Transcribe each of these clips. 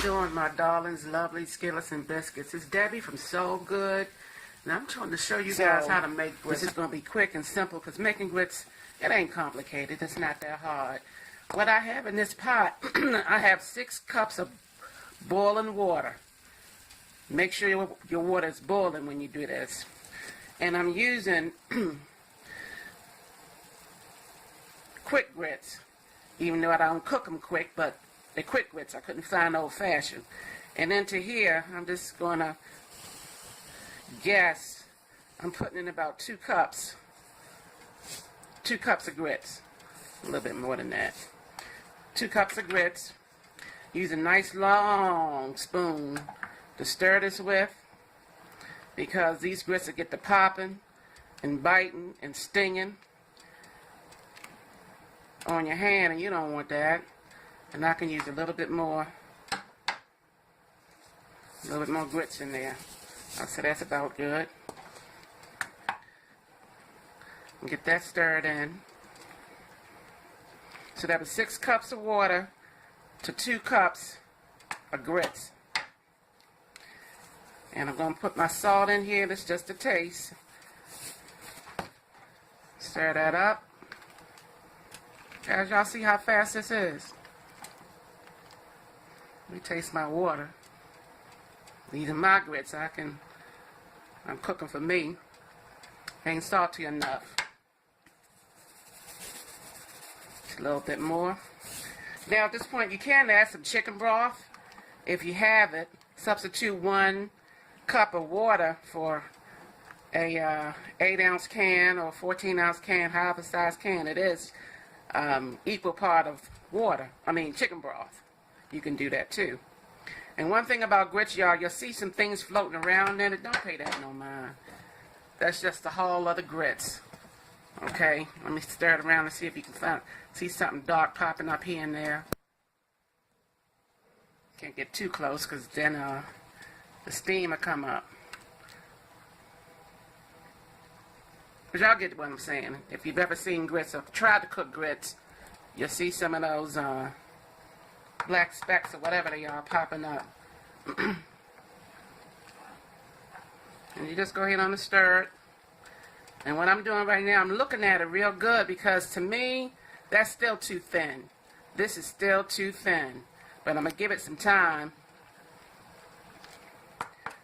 doing, my darlings, lovely skillets and biscuits? It's Debbie from Soul Good, and I'm trying to show you guys how to make grits. This is going to be quick and simple because making grits, it ain't complicated. It's not that hard. What I have in this pot, I have 6 cups of boiling water. Make sure your water is boiling when you do this. And I'm using quick grits, even though I don't cook them quick, but they're quick grits. I couldn't find old-fashioned. And into here, I'm just going to guess, I'm putting in about 2 cups. 2 cups of grits. A little bit more than that. 2 cups of grits. Use a nice long spoon to stir this with, because these grits will get to popping and biting and stinging on your hand, and you don't want that. And I can use a little bit more grits in there. So that's about good. And get that stirred in. So that was 6 cups of water to 2 cups of grits. And I'm going to put my salt in here. That's just a taste. Stir that up. Guys, y'all see how fast this is? Let me taste my water. These are my grits. I'm cooking for me. Ain't salty enough. Just a little bit more. Now at this point you can add some chicken broth. If you have it, substitute 1 cup of water for a 8-ounce can or 14-ounce can, however size can it is. Equal part of chicken broth. You can do that too. And one thing about grits, y'all, you'll see some things floating around in it. Don't pay that no mind. That's just the hull of the grits. Okay, let me stir it around and see if you can see something dark popping up here and there. Can't get too close because then the steam will come up. But y'all get what I'm saying. If you've ever seen grits or tried to cook grits, you'll see some of those black specks or whatever they are popping up. And you just go ahead on and stir it. And what I'm doing right now, I'm looking at it real good, because to me, that's still too thin. This is still too thin. But I'm going to give it some time.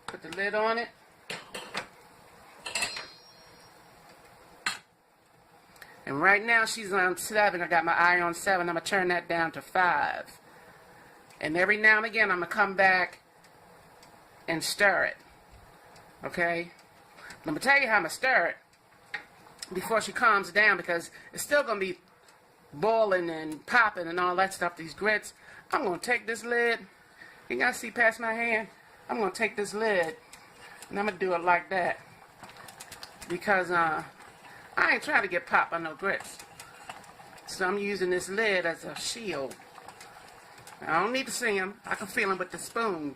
Put the lid on it. And right now she's on 7. I got my eye on 7. I'm going to turn that down to 5. And every now and again I'm going to come back and stir it. Okay? I'm going to tell you how I'm going to stir it before she calms down, because it's still going to be boiling and popping and all that stuff, these grits. I'm going to take this lid. You guys see past my hand? I'm going to take this lid and I'm going to do it like that, because I ain't trying to get popped on no grits. So I'm using this lid as a shield. I don't need to see them. I can feel them with the spoon,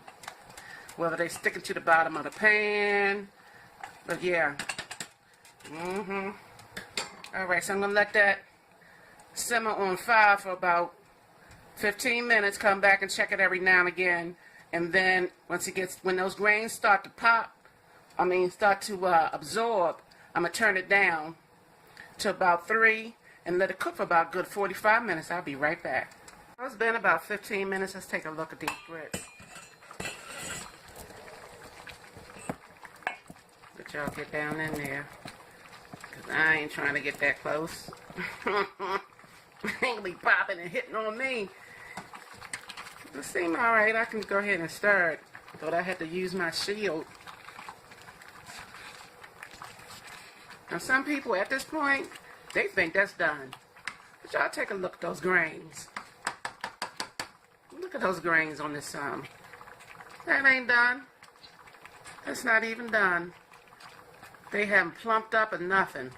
whether they sticking to the bottom of the pan. But yeah. Alright, so I'm going to let that simmer on 5 for about 15 minutes. Come back and check it every now and again. And then when those grains start to pop, start to absorb, I'm going to turn it down to about 3 and let it cook for about good 45 minutes. I'll be right back. It's been about 15 minutes. Let's take a look at these grits. Let y'all get down in there, because I ain't trying to get that close. Ain't gonna be popping and hitting on me. It seems alright. I can go ahead and stir it. Thought I had to use my shield. Now some people at this point, they think that's done. But y'all take a look at those grains. Look at those grains on this That ain't done. That's not even done. They haven't plumped up or nothing.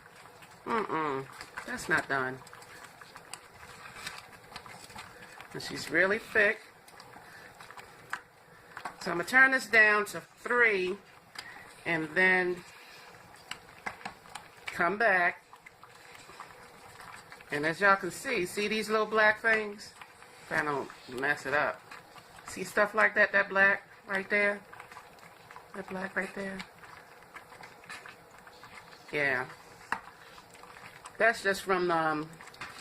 That's not done. And she's really thick. So I'm going to turn this down to 3 and then come back. And as y'all can see these little black things? If I don't mess it up. See stuff like that, that black right there? That black right there? Yeah. That's just from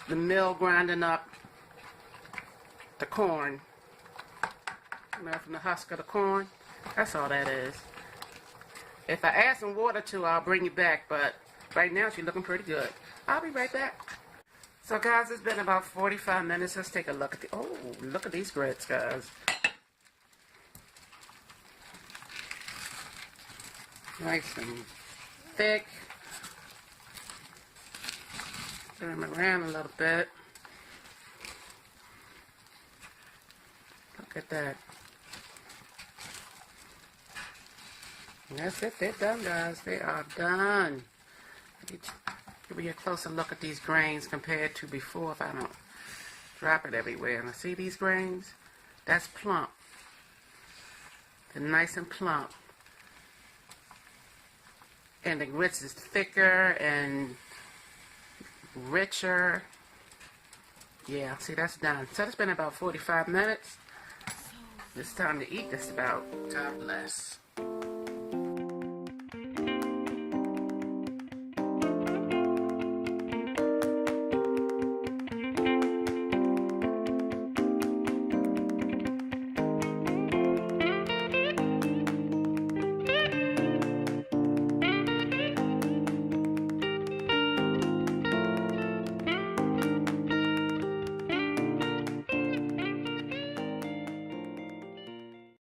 the mill grinding up the corn. You know, from the husk of the corn. That's all that is. If I add some water to her, I'll bring you back, but right now she's looking pretty good. I'll be right back. So guys, it's been about 45 minutes. Let's take a look at the, oh, look at these grits, guys. Nice and thick. Turn them around a little bit. Look at that. And that's it. They're done, guys. They are done. Give me a closer look at these grains compared to before if I don't drop it everywhere. And see these grains? That's plump. They're nice and plump. And the grits is thicker and richer. Yeah, see, that's done. So it's been about 45 minutes. It's time to eat this about. God bless.